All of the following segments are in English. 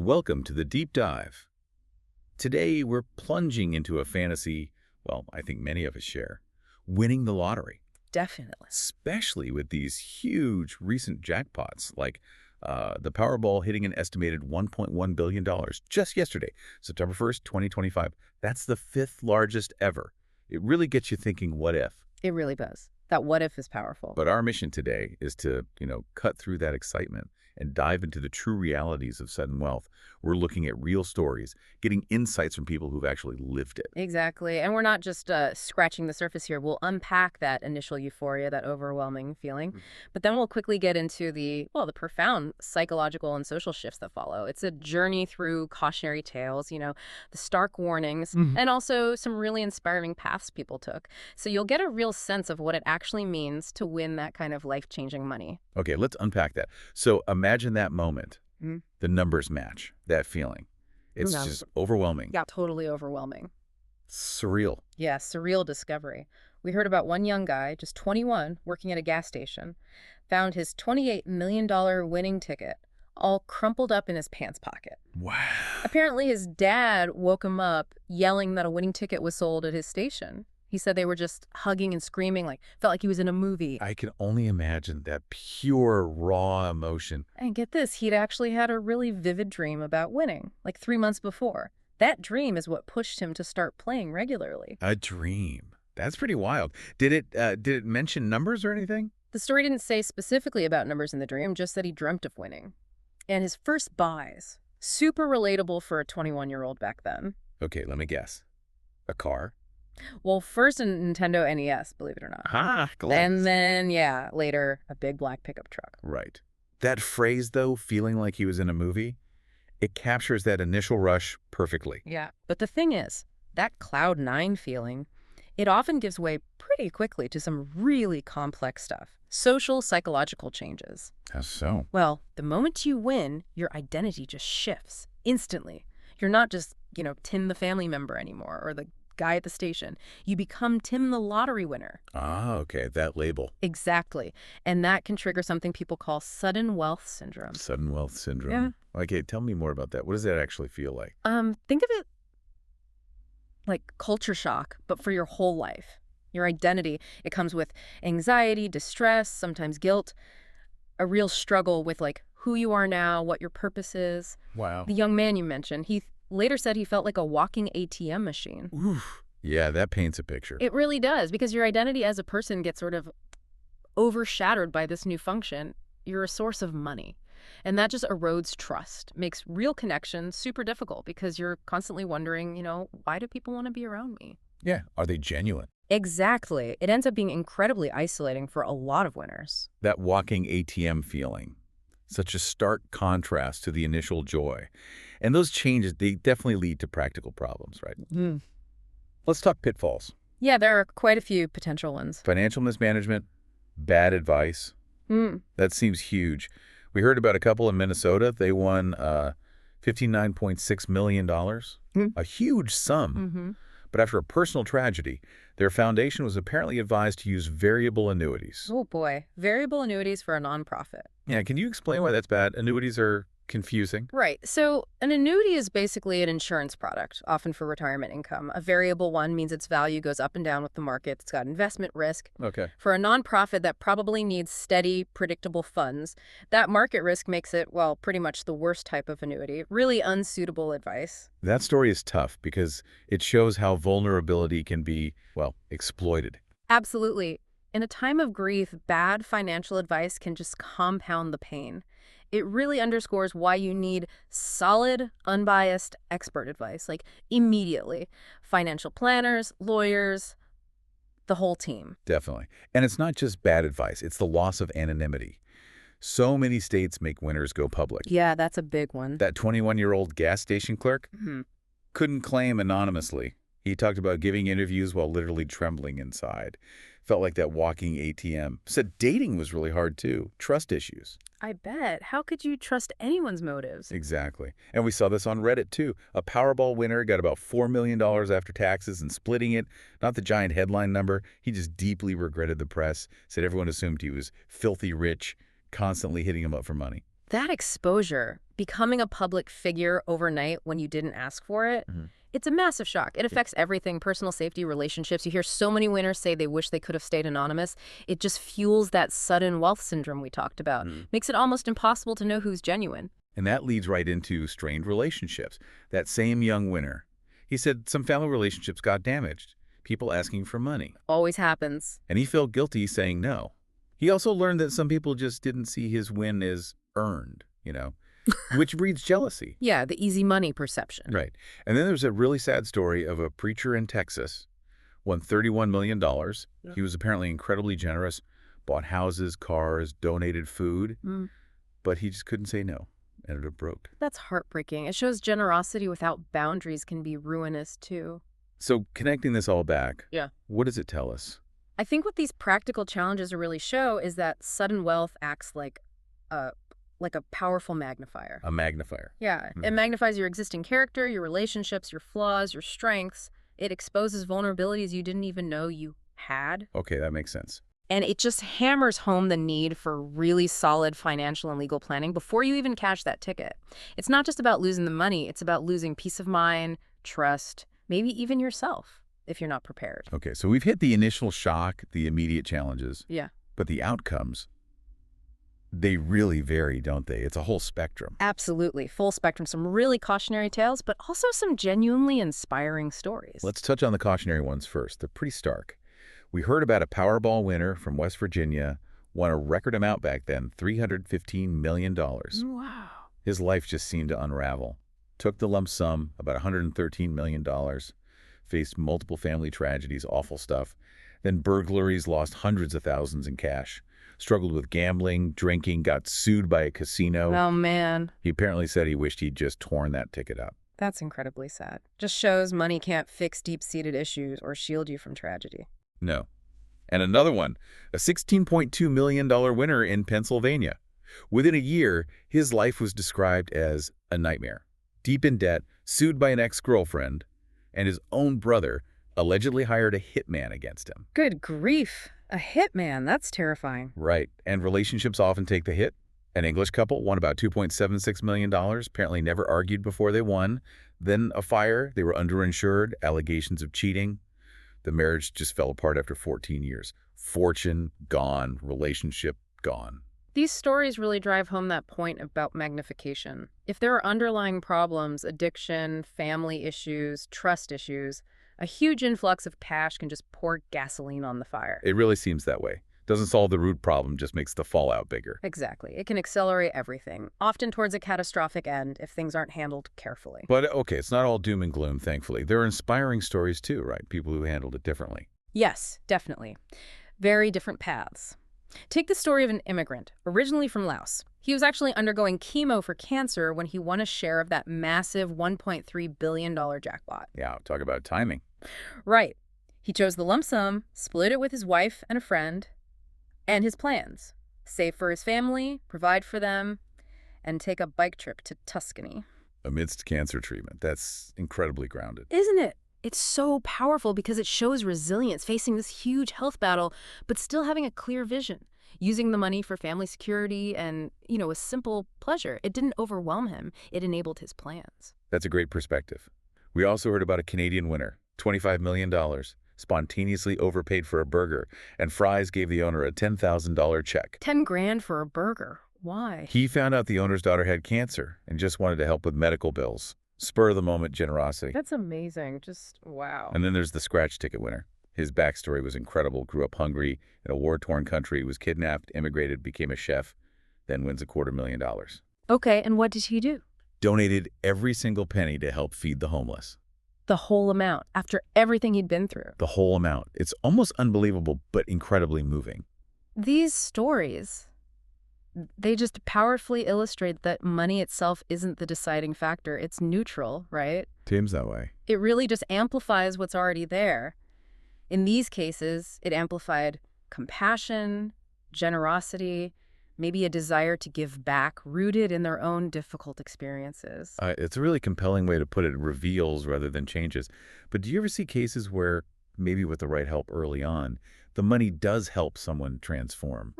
Welcome to the Deep Dive. Today, we're plunging into a fantasy, well, I think many of us share, winning the lottery. Definitely. Especially with these huge recent jackpots, like the Powerball hitting an estimated $1.1 billion just yesterday, September 1st, 2025. That's the fifth largest ever. It really gets you thinking, what if? It really does. That what if is powerful. But our mission today is to, cut through that excitement and dive into the true realities of sudden wealth. We're looking at real stories, getting insights from people who've actually lived it. Exactly. And we're not just scratching the surface here. We'll unpack that initial euphoria, that overwhelming feeling. But then we'll quickly get into the profound psychological and social shifts that follow. It's a journey through cautionary tales, the stark warnings, and also some really inspiring paths people took. So you'll get a real sense of what it actually means to win that kind of life-changing money. Okay, let's unpack that. So imagine that moment. The numbers match that feeling. It's just overwhelming. Yeah, totally overwhelming. Surreal. Yeah, surreal discovery. We heard about one young guy, just 21, working at a gas station, found his $28 million winning ticket all crumpled up in his pants pocket. Wow. Apparently, his dad woke him up yelling that a winning ticket was sold at his station. He said they were just hugging and screaming, felt like he was in a movie. I can only imagine that pure, raw emotion. And get this, he'd actually had a really vivid dream about winning, 3 months before. That dream is what pushed him to start playing regularly. A dream. That's pretty wild. Did it mention numbers or anything? The story didn't say specifically about numbers in the dream, just that he dreamt of winning. And his first buys, super relatable for a 21-year-old back then. Okay, let me guess. A car? Well, first a Nintendo NES, believe it or not. Ah, close. And then, later, a big black pickup truck. Right. That phrase, though, feeling like he was in a movie, it captures that initial rush perfectly. Yeah. But the thing is, that Cloud 9 feeling, it often gives way pretty quickly to some really complex stuff. Social, psychological changes. How so? Well, the moment you win, your identity just shifts instantly. You're not just, Tim the family member anymore, or the guy at the station. You become Tim the lottery winner. Ah, okay, that label. Exactly. And that can trigger something people call sudden wealth syndrome. Sudden wealth syndrome. Yeah. Okay, tell me more about that. What does that actually feel like? Think of it like culture shock, but for your whole life. Your identity, it comes with anxiety, distress, sometimes guilt, a real struggle with who you are now, what your purpose is. Wow. The young man you mentioned, he later said he felt like a walking ATM machine. Oof. Yeah, that paints a picture. It really does, because your identity as a person gets sort of overshadowed by this new function. You're a source of money. And that just erodes trust, makes real connections super difficult, because you're constantly wondering, why do people want to be around me? Yeah, are they genuine? Exactly. It ends up being incredibly isolating for a lot of winners. That walking ATM feeling. Such a stark contrast to the initial joy. And those changes, they definitely lead to practical problems, right? Let's talk pitfalls. Yeah, there are quite a few potential ones. Financial mismanagement, bad advice. That seems huge. We heard about a couple in Minnesota. They won $59.6 million, a huge sum. But after a personal tragedy, their foundation was apparently advised to use variable annuities. Oh, boy. Variable annuities for a nonprofit. Yeah, can you explain why that's bad? Annuities are confusing. Right. So an annuity is basically an insurance product, often for retirement income. A variable one means its value goes up and down with the market. It's got investment risk. Okay. For a nonprofit that probably needs steady, predictable funds, that market risk makes it, pretty much the worst type of annuity. Really unsuitable advice. That story is tough because it shows how vulnerability can be, exploited. Absolutely. In a time of grief, bad financial advice can just compound the pain. It really underscores why you need solid, unbiased expert advice, immediately. Financial planners, lawyers, the whole team. Definitely. And it's not just bad advice. It's the loss of anonymity. So many states make winners go public. Yeah, that's a big one. That 21-year-old gas station clerk couldn't claim anonymously. He talked about giving interviews while literally trembling inside. Felt like that walking ATM. Said dating was really hard, too. Trust issues. I bet. How could you trust anyone's motives? Exactly. And we saw this on Reddit, too. A Powerball winner got about $4 million after taxes and splitting it. Not the giant headline number. He just deeply regretted the press. Said everyone assumed he was filthy rich, constantly hitting him up for money. That exposure, Becoming a public figure overnight when you didn't ask for it, it's a massive shock. It affects everything, personal safety, relationships. You hear so many winners say they wish they could have stayed anonymous. It just fuels that sudden wealth syndrome we talked about. Makes it almost impossible to know who's genuine. And that leads right into strained relationships. That same young winner, he said some family relationships got damaged, people asking for money. Always happens. And he felt guilty saying no. He also learned that some people just didn't see his win as earned, which breeds jealousy. Yeah, the easy money perception. Right. And then there's a really sad story of a preacher in Texas, won $31 million. Yeah. He was apparently incredibly generous, bought houses, cars, donated food, but he just couldn't say no. Ended up broke. That's heartbreaking. It shows generosity without boundaries can be ruinous, too. So connecting this all back, yeah, what does it tell us? I think what these practical challenges really show is that sudden wealth acts like a powerful magnifier. A magnifier. Yeah. It magnifies your existing character, your relationships, your flaws, your strengths. It exposes vulnerabilities you didn't even know you had. Okay, that makes sense. And it just hammers home the need for really solid financial and legal planning before you even cash that ticket. It's not just about losing the money. It's about losing peace of mind, trust, maybe even yourself if you're not prepared. Okay, so we've hit the initial shock, the immediate challenges. Yeah. But the outcomes, they really vary, don't they? It's a whole spectrum. Absolutely. Full spectrum. Some really cautionary tales, but also some genuinely inspiring stories. Let's touch on the cautionary ones first. They're pretty stark. We heard about a Powerball winner from West Virginia, won a record amount back then, $315 million. Wow. His life just seemed to unravel. Took the lump sum, about $113 million, faced multiple family tragedies, awful stuff. Then burglaries, lost hundreds of thousands in cash. Struggled with gambling, drinking, got sued by a casino. Oh, man. He apparently said he wished he'd just torn that ticket up. That's incredibly sad. Just shows money can't fix deep-seated issues or shield you from tragedy. No. And another one, a $16.2 million winner in Pennsylvania. Within a year, his life was described as a nightmare. Deep in debt, sued by an ex-girlfriend, and his own brother allegedly hired a hitman against him. Good grief. A hitman. That's terrifying. Right. And relationships often take the hit. An English couple won about $2.76 million, apparently never argued before they won. Then a fire. They were underinsured, allegations of cheating. The marriage just fell apart after 14 years. Fortune, gone. Relationship, gone. These stories really drive home that point about magnification. If there are underlying problems, addiction, family issues, trust issues, a huge influx of cash can just pour gasoline on the fire. It really seems that way. Doesn't solve the root problem, just makes the fallout bigger. Exactly. It can accelerate everything, often towards a catastrophic end if things aren't handled carefully. But okay, it's not all doom and gloom, thankfully. There are inspiring stories too, right? People who handled it differently. Yes, definitely. Very different paths. Take the story of an immigrant, originally from Laos. He was actually undergoing chemo for cancer when he won a share of that massive $1.3 billion jackpot. Yeah, talk about timing. Right. He chose the lump sum, split it with his wife and a friend, and his plans. Save for his family, provide for them, and take a bike trip to Tuscany. Amidst cancer treatment. That's incredibly grounded. Isn't it? It's so powerful because it shows resilience, facing this huge health battle, but still having a clear vision, using the money for family security and, a simple pleasure. It didn't overwhelm him. It enabled his plans. That's a great perspective. We also heard about a Canadian winner, $25 million, spontaneously overpaid for a burger, and Fry's gave the owner a $10,000 check. 10 grand for a burger. Why? He found out the owner's daughter had cancer and just wanted to help with medical bills. Spur-of-the-moment generosity. That's amazing. Just wow. And then there's the scratch ticket winner. His backstory was incredible. Grew up hungry in a war-torn country, was kidnapped, immigrated, became a chef, then wins $250,000. Okay, and what did he do? Donated every single penny to help feed the homeless. The whole amount, after everything he'd been through. The whole amount. It's almost unbelievable, but incredibly moving. These stories, they just powerfully illustrate that money itself isn't the deciding factor. It's neutral, right? Seems that way. It really just amplifies what's already there. In these cases, it amplified compassion, generosity, maybe a desire to give back, rooted in their own difficult experiences. It's a really compelling way to put it. It reveals rather than changes. But do you ever see cases where, maybe with the right help early on, the money does help someone transform,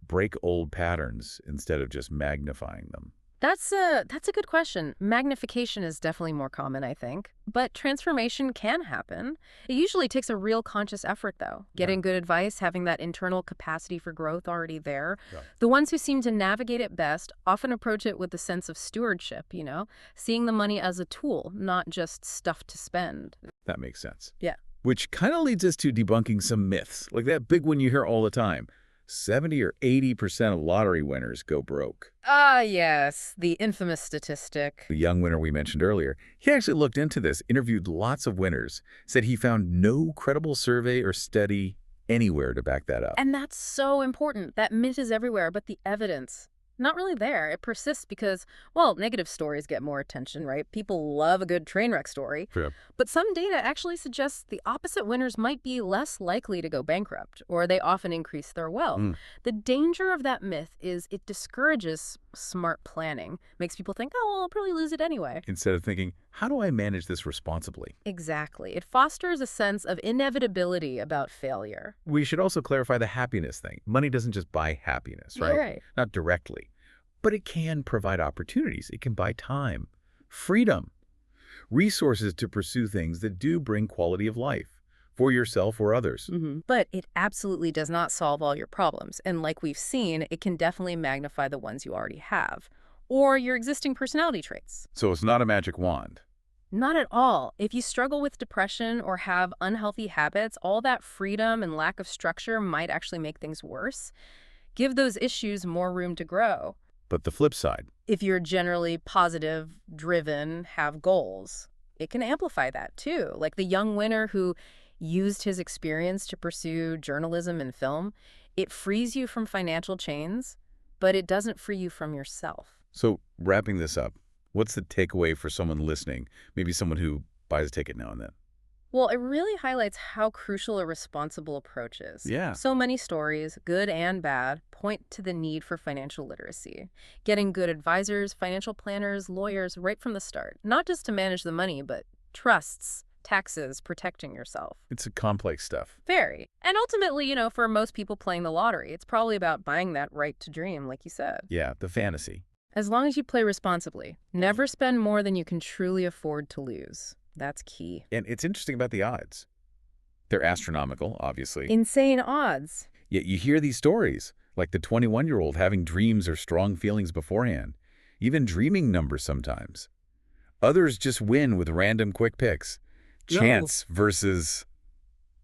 break old patterns instead of just magnifying them? That's a good question. Magnification is definitely more common, I think. But transformation can happen. It usually takes a real conscious effort, though. Getting good advice, having that internal capacity for growth already there. Yeah. The ones who seem to navigate it best often approach it with a sense of stewardship, seeing the money as a tool, not just stuff to spend. That makes sense. Yeah. Which kind of leads us to debunking some myths, like that big one you hear all the time. 70 or 80% of lottery winners go broke. Ah, yes, the infamous statistic. The young winner we mentioned earlier, he actually looked into this, interviewed lots of winners, said he found no credible survey or study anywhere to back that up. And that's so important. That myth is everywhere, but the evidence, not really there. It persists because, well, negative stories get more attention, right? People love a good train wreck story. Yeah. But some data actually suggests the opposite winners might be less likely to go bankrupt, or they often increase their wealth. The danger of that myth is it discourages smart planning, makes people think, oh, well, I'll probably lose it anyway. Instead of thinking, how do I manage this responsibly? Exactly. It fosters a sense of inevitability about failure. We should also clarify the happiness thing. Money doesn't just buy happiness, right? Right. Not directly. But it can provide opportunities. It can buy time, freedom, resources to pursue things that do bring quality of life for yourself or others. But it absolutely does not solve all your problems. And like we've seen, it can definitely magnify the ones you already have, or your existing personality traits. So it's not a magic wand. Not at all. If you struggle with depression or have unhealthy habits, all that freedom and lack of structure might actually make things worse. Give those issues more room to grow. But the flip side. If you're generally positive, driven, have goals, it can amplify that too. Like the young winner who used his experience to pursue journalism and film, it frees you from financial chains, but it doesn't free you from yourself. So wrapping this up, what's the takeaway for someone listening? Maybe someone who buys a ticket now and then. Well, it really highlights how crucial a responsible approach is. Yeah. So many stories, good and bad, point to the need for financial literacy. Getting good advisors, financial planners, lawyers right from the start. Not just to manage the money, but trusts, taxes, protecting yourself. It's complex stuff. Very. And ultimately, for most people playing the lottery, it's probably about buying that right to dream, like you said. Yeah, the fantasy. As long as you play responsibly, never spend more than you can truly afford to lose. That's key. And it's interesting about the odds. They're astronomical, obviously. Insane odds. Yet you hear these stories, like the 21-year-old having dreams or strong feelings beforehand, even dreaming numbers sometimes. Others just win with random quick picks. Chance versus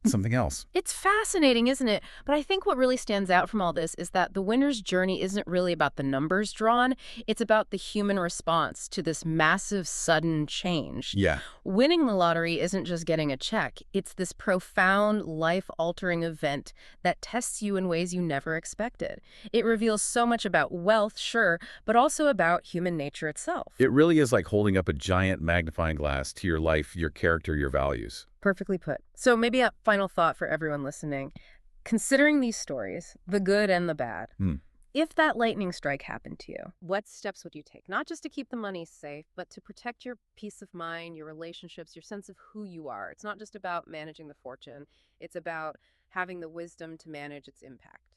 something else. It's fascinating, isn't it? But I think what really stands out from all this is that the winner's journey isn't really about the numbers drawn. It's about the human response to this massive, sudden change. Yeah. Winning the lottery isn't just getting a check. It's this profound, life-altering event that tests you in ways you never expected. It reveals so much about wealth, sure, but also about human nature itself. It really is like holding up a giant magnifying glass to your life, your character, your values. Perfectly put. So maybe a final thought for everyone listening. Considering these stories, the good and the bad, if that lightning strike happened to you, what steps would you take? Not just to keep the money safe, but to protect your peace of mind, your relationships, your sense of who you are. It's not just about managing the fortune. It's about having the wisdom to manage its impact.